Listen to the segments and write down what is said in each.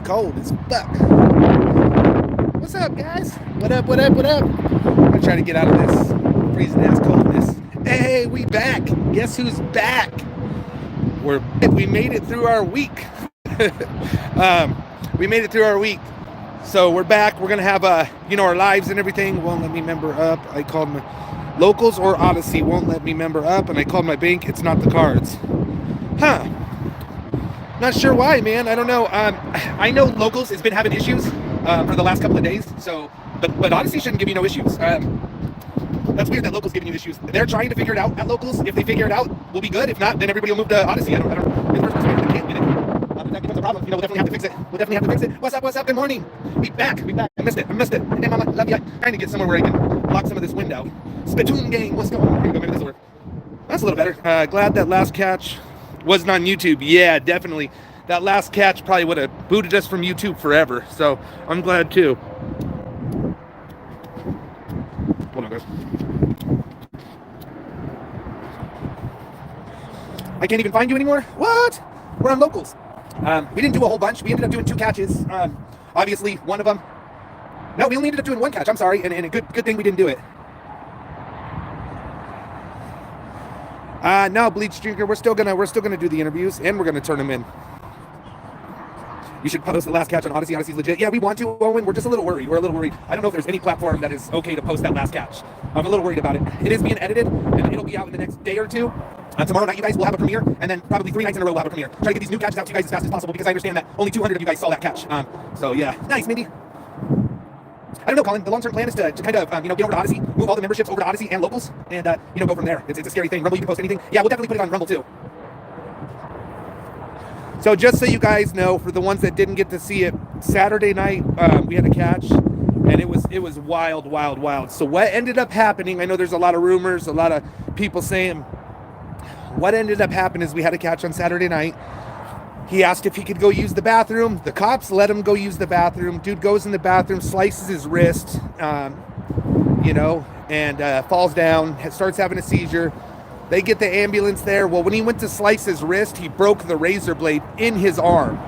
cold as fuck. What's up, guys? What up, what up, what up? I'm gonna try to get out of this freezing ass coldness. Hey, we back. Guess who's back? We made it through our week. We made it through our week. So we're back. We're gonna have our lives and everything. Won't let me member up. I called my locals or Odyssey won't let me member up, and I called my bank. It's not the cards. Huh. Not sure why, man. I don't know. I know locals has been having issues for the last couple of days. So, but Odyssey shouldn't give you no issues. That's weird that locals giving you issues. They're trying to figure it out at locals. If they figure it out, we'll be good. If not, then everybody will move to Odyssey. I don't. If the first person that can't get it, if that becomes a problem, we'll definitely have to fix it. We'll definitely have to fix it. What's up? What's up? Good morning. We back. I missed it. Hey, mama, love you. I'm trying to get somewhere where I can block some of this wind out. Spittoon gang. What's going on? Here you go. Maybe this will work. That's a little better. Glad that last catch wasn't on YouTube. Yeah, definitely. That last catch probably would have booted us from YouTube forever. So I'm glad too. Hold on, guys. I can't even find you anymore? What? We're on locals. We didn't do a whole bunch. We ended up doing 2 catches. Obviously, one of them. No, we only ended up doing 1 catch. I'm sorry, and a good thing we didn't do it. No, Bleach Drinker. We're still gonna do the interviews, and we're gonna turn them in. You should post the last catch on Odyssey. Odyssey's legit. Yeah, we want to, Owen. We're just a little worried. We're a little worried. I don't know if there's any platform that is okay to post that last catch. I'm a little worried about it. It is being edited, and it'll be out in the next day or 2. Tomorrow night, you guys will have a premiere, and then probably 3 nights in a row we'll have a premiere. Try to get these new catches out to you guys as fast as possible, because I understand that only 200 of you guys saw that catch. So yeah, nice, Mindy. I don't know, Colin. The long-term plan is to kind of, get over to Odyssey, move all the memberships over to Odyssey and locals, and go from there. It's a scary thing. Rumble, you can post anything. Yeah, we'll definitely put it on Rumble too. So just so you guys know, for the ones that didn't get to see it, Saturday night we had a catch, and it was wild, wild, wild. So what ended up happening? I know there's a lot of rumors, a lot of people saying. What ended up happening is we had a catch on Saturday night. He asked if he could go use the bathroom. The cops let him go use the bathroom. Dude goes in the bathroom, slices his wrist, and falls down, starts having a seizure. They get the ambulance there. Well, when he went to slice his wrist, he broke the razor blade in his arm.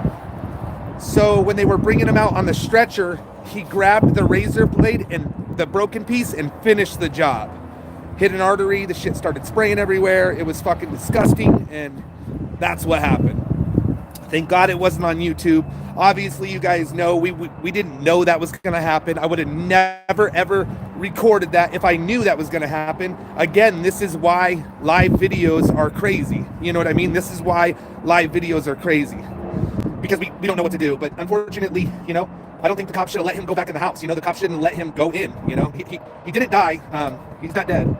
So when they were bringing him out on the stretcher, he grabbed the razor blade and the broken piece and finished the job. Hit an artery, the shit started spraying everywhere. It was fucking disgusting, and that's what happened. Thank God it wasn't on YouTube. Obviously, you guys know we didn't know that was going to happen. I would have never, ever recorded that if I knew that was going to happen. Again, this is why live videos are crazy. You know what I mean? This is why live videos are crazy. Because we don't know what to do. But unfortunately, I don't think the cops should have let him go back in the house. The cops shouldn't let him go in. He didn't die. He's not dead.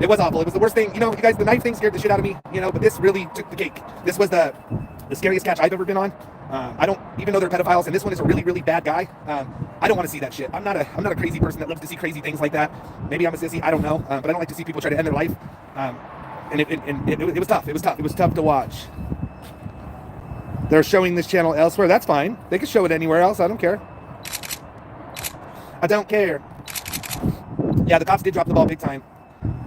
It was awful. It was the worst thing. You guys, the knife thing scared the shit out of me. But this really took the cake. This was the scariest catch I've ever been on. I don't even know they're pedophiles, and this one is a really, really bad guy. I don't want to see that shit. I'm not a crazy person that loves to see crazy things like that. Maybe I'm a sissy. I don't know. But I don't like to see people try to end their life. And it was tough. It was tough. It was tough to watch. They're showing this channel elsewhere. That's fine. They can show it anywhere else. I don't care. I don't care. Yeah, the cops did drop the ball big time.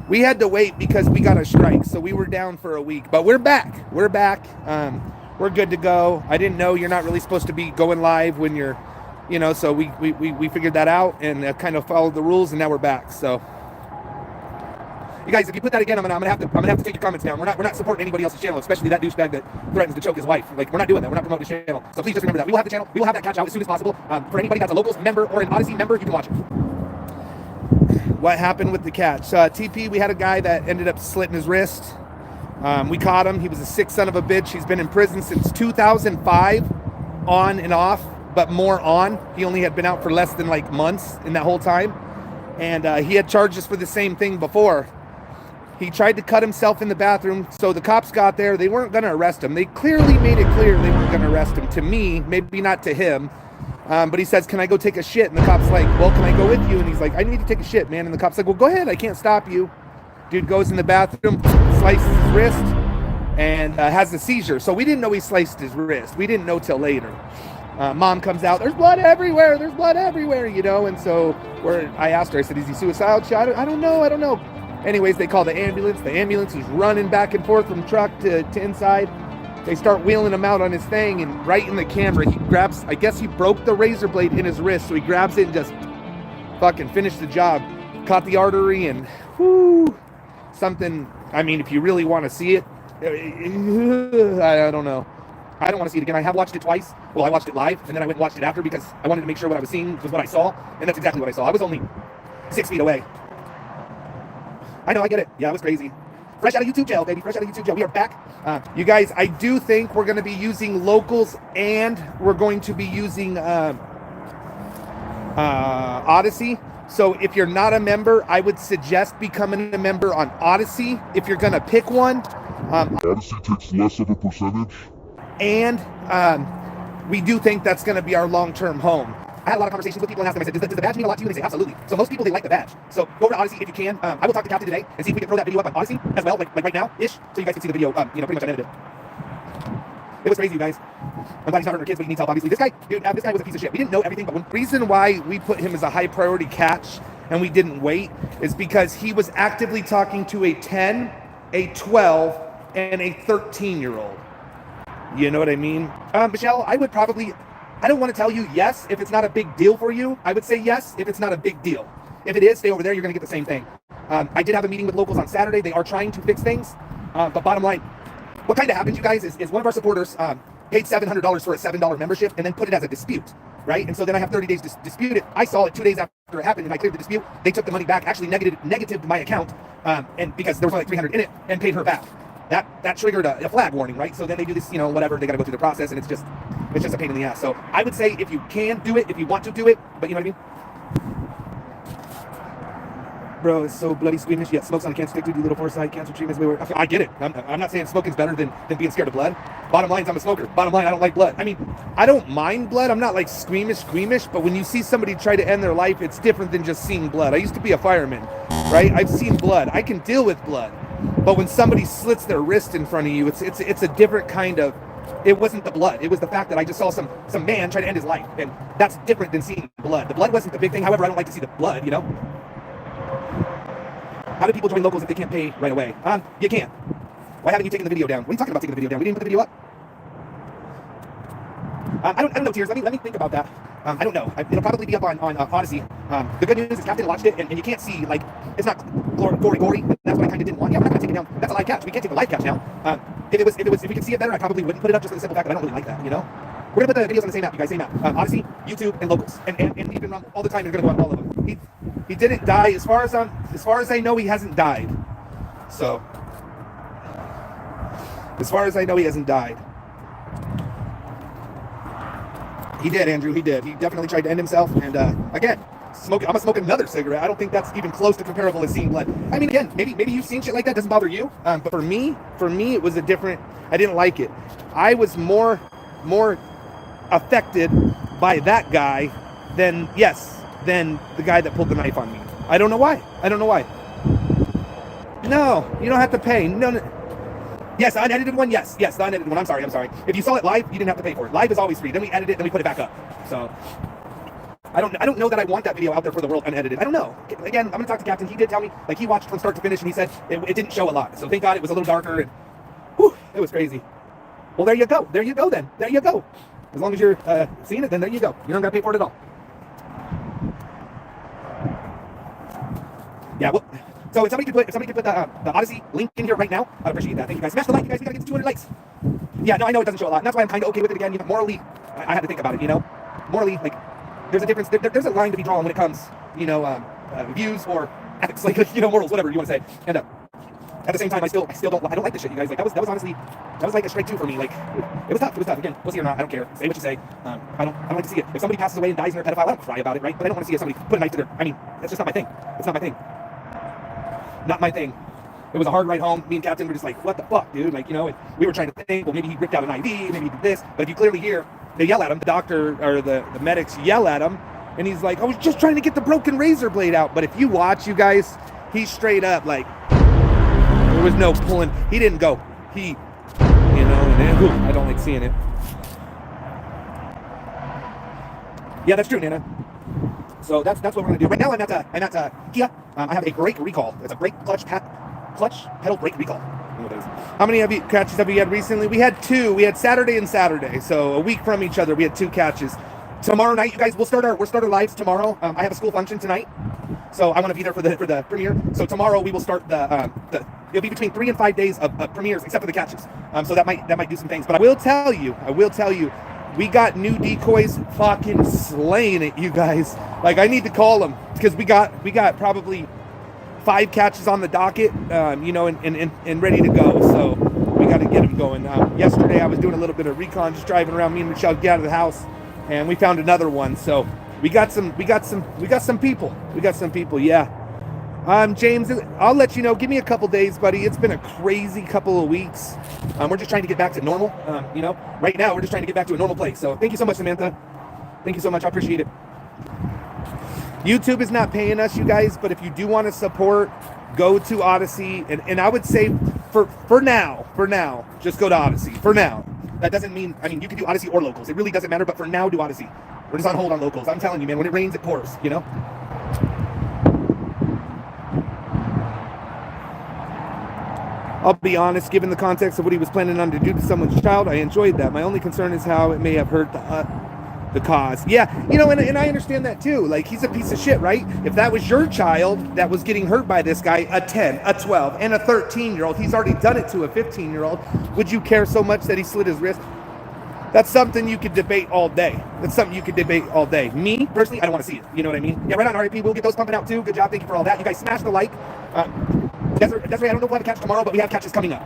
We had to wait because we got a strike, so we were down for a week. But we're back. We're back. We're good to go. I didn't know you're not really supposed to be going live when you're, so we figured that out and kind of followed the rules, and now we're back. So, you guys, if you put that again, I'm gonna have to take your comments down. We're not supporting anybody else's channel, especially that douchebag that threatens to choke his wife. Like, we're not doing that. We're not promoting his channel. So please just remember that. We will have the channel. We will have that catch out as soon as possible. For anybody that's a locals member or an Odyssey member, you can watch it. What happened with the catch? TP, we had a guy that ended up slitting his wrist. We caught him. He was a sick son of a bitch. He's been in prison since 2005, on and off, but more on. He only had been out for less than months in that whole time. And he had charges for the same thing before. He tried to cut himself in the bathroom, so the cops got there. They weren't going to arrest him. They clearly made it clear they weren't going to arrest him. To me, maybe not to him. But he says, can I go take a shit? And the cop's like, well, can I go with you? And he's like, I need to take a shit, man. And the cop's like, well, go ahead. I can't stop you. Dude goes in the bathroom, slices his wrist, and has a seizure. So we didn't know he sliced his wrist. We didn't know till later. Mom comes out, there's blood everywhere. And so I asked her, I said, is he suicidal? I don't know. Anyways, they call the ambulance. The ambulance is running back and forth from truck to inside. They start wheeling him out on his thing, and right in the camera, he grabs, I guess he broke the razor blade in his wrist, so he grabs it and just fucking finished the job. Caught the artery, and whoo, something, I mean, if you really want to see it, I don't know. I don't want to see it again. I have watched it twice. Well, I watched it live, and then I went and watched it after because I wanted to make sure what I was seeing was what I saw, and that's exactly what I saw. I was only 6 feet away. I know, I get it. Yeah, it was crazy. Fresh out of YouTube jail, baby. Fresh out of YouTube jail. We are back. You guys, I do think we're going to be using locals, and we're going to be using Odyssey. So if you're not a member, I would suggest becoming a member on Odyssey if you're going to pick one. Odyssey takes less of a percentage. And we do think that's going to be our long-term home. I had a lot of conversations with people and asked them, I said, does the badge mean a lot to you? And they say, absolutely. So most people, they like the badge. So go over to Odyssey if you can. I will talk to Captain today and see if we can throw that video up on Odyssey as well, like right now-ish, so you guys can see the video, pretty much unedited. It was crazy, you guys. I'm glad he's not hurting our kids, but he needs help, obviously. This guy, dude, this guy was a piece of shit. We didn't know everything, but one reason why we put him as a high priority catch and we didn't wait is because he was actively talking to a 10, a 12, and a 13-year-old. You know what I mean? Michelle, I would probably, I don't want to tell you yes if it's not a big deal for you. I would say yes if it's not a big deal. If it is, stay over there. You're going to get the same thing. I did have a meeting with locals on Saturday. They are trying to fix things. But bottom line, what kind of happened, you guys, is one of our supporters paid $700 for a $7 membership and then put it as a dispute, right? And so then I have 30 days to dispute it. I saw it 2 days after it happened, and I cleared the dispute. They took the money back, actually negatived my account, and because there was only like 300 in it, and paid her back. That triggered a flag warning, right? So then they do this, whatever, they got to go through the process, and it's just a pain in the ass. So I would say if you can do it, if you want to do it, but you know what I mean? Bro, it's so bloody squeamish. Yeah, smoke's on a cancer stick, dude, you little foresight, cancer treatments. I get it. I'm not saying smoking's better than being scared of blood. Bottom line is I'm a smoker. Bottom line, I don't like blood. I mean, I don't mind blood. I'm not like squeamish, but when you see somebody try to end their life, it's different than just seeing blood. I used to be a fireman, right? I've seen blood. I can deal with blood. But when somebody slits their wrist in front of you, it's a different kind of, it wasn't the blood. It was the fact that I just saw some man try to end his life. And that's different than seeing blood. The blood wasn't the big thing. However, I don't like to see the blood, How do people join locals if they can't pay right away? You can't. Why haven't you taken the video down? What are you talking about taking the video down? We didn't put the video up. I don't know, Tears. Let me think about that. I don't know. It'll probably be up on Odyssey. The good news is Captain watched it, and you can't see, like, it's not gory. That's what I kind of didn't want. Yeah, we're not going to take it down. That's a live catch. We can't take the live catch now. If we could see it better, I probably wouldn't put it up just for the simple fact that I don't really like that, We're going to put the videos on the same app, you guys, same app. Odyssey, YouTube, and locals. And he's been on all the time. You're going to go on all of them. He didn't die. As far as I know, he hasn't died. So, as far as I know, he hasn't died. He did, Andrew. He did. He definitely tried to end himself. And again, I'm gonna smoke another cigarette. I don't think that's even close to comparable as seeing blood. I mean, again, maybe you've seen shit like that. Doesn't bother you. But for me, it was a different. I didn't like it. I was more affected by that guy than the guy that pulled the knife on me. I don't know why. No, you don't have to pay. No. Yes, the unedited one. Yes, the unedited one. I'm sorry. If you saw it live, you didn't have to pay for it. Live is always free. Then we edit it, then we put it back up. So I don't know that I want that video out there for the world unedited. I don't know. Again, I'm gonna talk to Captain. He did tell me, like, he watched from start to finish, and he said it didn't show a lot. So thank God it was a little darker, and whew, it was crazy. Well, there you go. There you go. As long as you're seeing it, then there you go. You don't gotta pay for it at all. Yeah. Well. So if somebody could put the Odyssey link in here right now, I'd appreciate that. Thank you guys. Smash the like, you guys. We gotta get to 200 likes. Yeah, no, I know it doesn't show a lot. And that's why I'm kind of okay with it again. Even morally, I had to think about it. Morally, like, there's a difference. There's a line to be drawn when it comes, views or ethics, like, morals, whatever you want to say. And at the same time, I still don't like this shit, you guys. Like, that was honestly, that was like a strike two for me. Like, it was tough. Again, pussy or not, I don't care. Say what you say. I don't like to see it. If somebody passes away and dies and they're a pedophile, I don't cry about it, right? But I don't want to see somebody put a knife to their. I mean, that's just not my thing. It's not my thing. Not my thing. It was a hard ride home. Me and Captain were just like, what the fuck, dude? Like, and we were trying to think, well, maybe he ripped out an IV, maybe he did this. But if you clearly hear, they yell at him, the doctor or the medics yell at him, and he's like, I was just trying to get the broken razor blade out. But if you watch, you guys, he's straight up like, there was no pulling. He didn't go. And then, I don't like seeing it. Yeah, that's true, Nana. So that's what we're gonna do. Right now I'm at Kia. I have a brake recall. It's a brake clutch pedal brake recall. How many catches have you had recently? We had 2. We had Saturday and Saturday, so a week from each other. We had 2 catches. Tomorrow night, you guys, we'll start our lives tomorrow. I have a school function tonight, so I want to be there for the premiere. So tomorrow we will start it'll be between 3 and 5 days of premieres, except for the catches. So that might do some things. But I will tell you, we got new decoys fucking slaying it, you guys. Like, I need to call them because we got probably 5 catches on the docket, and ready to go. So we got to get them going. Yesterday I was doing a little bit of recon, just driving around. Me and Ritchell get out of the house, and we found another one. So we got some people. Yeah. James, I'll let you know. Give me a couple days, buddy. It's been a crazy couple of weeks. We're just trying to get back to normal. Right now we're just trying to get back to a normal place. So thank you so much, Samantha. Thank you so much. I appreciate it. YouTube is not paying us, you guys, but if you do want to support, go to Odyssey. And I would say for now, just go to Odyssey. For now. That doesn't mean, you can do Odyssey or locals. It really doesn't matter, but for now, do Odyssey. We're just on hold on locals. I'm telling you, man, when it rains, it pours, I'll be honest, given the context of what he was planning on to do to someone's child, I enjoyed that. My only concern is how it may have hurt the cause. Yeah, and I understand that too. Like, he's a piece of shit, right? If that was your child that was getting hurt by this guy, a 10, a 12, and a 13-year-old, he's already done it to a 15-year-old, would you care so much that he slit his wrist? That's something you could debate all day. Me, personally, I don't want to see it. You know what I mean? Yeah, right on, RAP. We'll get those pumping out too. Good job. Thank you for all that. You guys smash the like. Desiree, I don't know if we'll have a catch tomorrow, but we have catches coming up.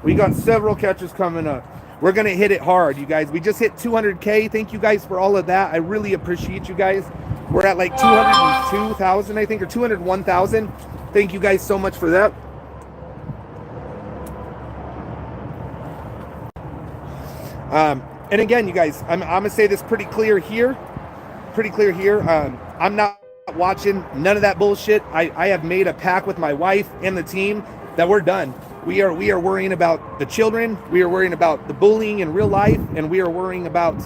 We got several catches coming up. We're going to hit it hard, you guys. We just hit 200K. Thank you guys for all of that. I really appreciate you guys. We're at like 202,000, I think, or 201,000. Thank you guys so much for that. And again, you guys, I'm going to say this pretty clear here. I'm not watching none of that bullshit. I have made a pact with my wife and the team that we're done. We are worrying about the children. We are worrying about the bullying in real life, and we are worrying about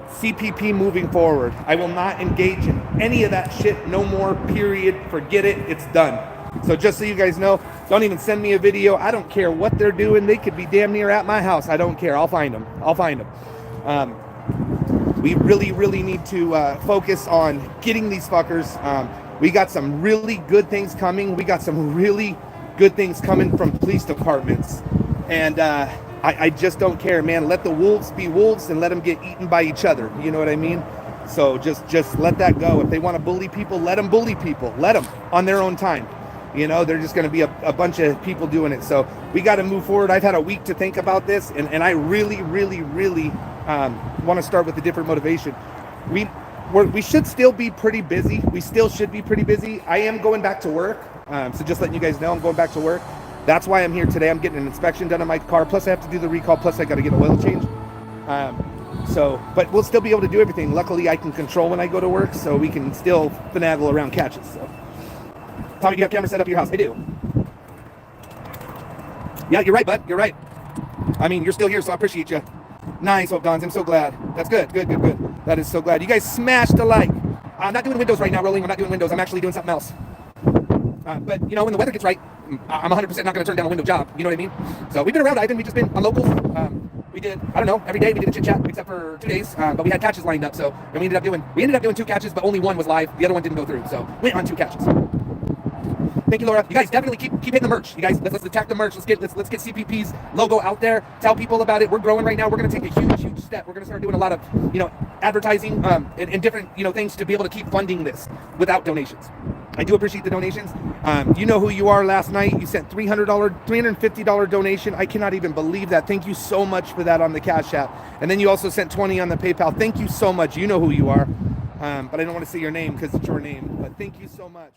CPP moving forward. I will not engage in any of that shit no more, period. Forget it. It's done. So just so you guys know, don't even send me a video. I don't care what they're doing. They could be damn near at my house. I don't care. I'll find them. We really need to focus on getting these fuckers. We got some really good things coming. From police departments. And I just don't care, man. Let the wolves be wolves and let them get eaten by each other. You know what I mean? So just let that go. If they want to bully people, let them bully people. Let them on their own time. They're just going to be a bunch of people doing it. So we got to move forward. I've had a week to think about this, and I really want to start with a different motivation. We should still be pretty busy. I am going back to work. So just letting you guys know, I'm going back to work. That's why I'm here today. I'm getting an inspection done on my car. Plus I have to do the recall. Plus I got to get an oil change. But we'll still be able to do everything. Luckily I can control when I go to work, so we can still finagle around catches. So, Tommy, do you have camera set up at your house? I do. Yeah, you're right, bud. You're right. You're still here, so I appreciate you. Nice, Hope Dons. I'm so glad. That's good. Good. That is so glad. You guys smashed the like. I'm not doing windows right now, Rolling. I'm not doing windows. I'm actually doing something else. But, when the weather gets right, I'm 100% not going to turn down a window job. You know what I mean? So we've been around, Ivan. We've just been on locals. We did, every day we did a chit chat, except for 2 days. But we had catches lined up. So and we ended up doing 2 catches, but only 1 was live. The other one didn't go through. So went on 2 catches. Thank you, Laura. You guys definitely keep hitting the merch. You guys, let's attack the merch. Let's get CPP's logo out there. Tell people about it. We're growing right now. We're going to take a huge step. We're going to start doing a lot of, advertising and different, things to be able to keep funding this without donations. I do appreciate the donations. You know who you are. Last night you sent $350 donation. I cannot even believe that. Thank you so much for that on the Cash App. And then you also sent 20 on the PayPal. Thank you so much. You know who you are. But I don't want to say your name because it's your name. But thank you so much.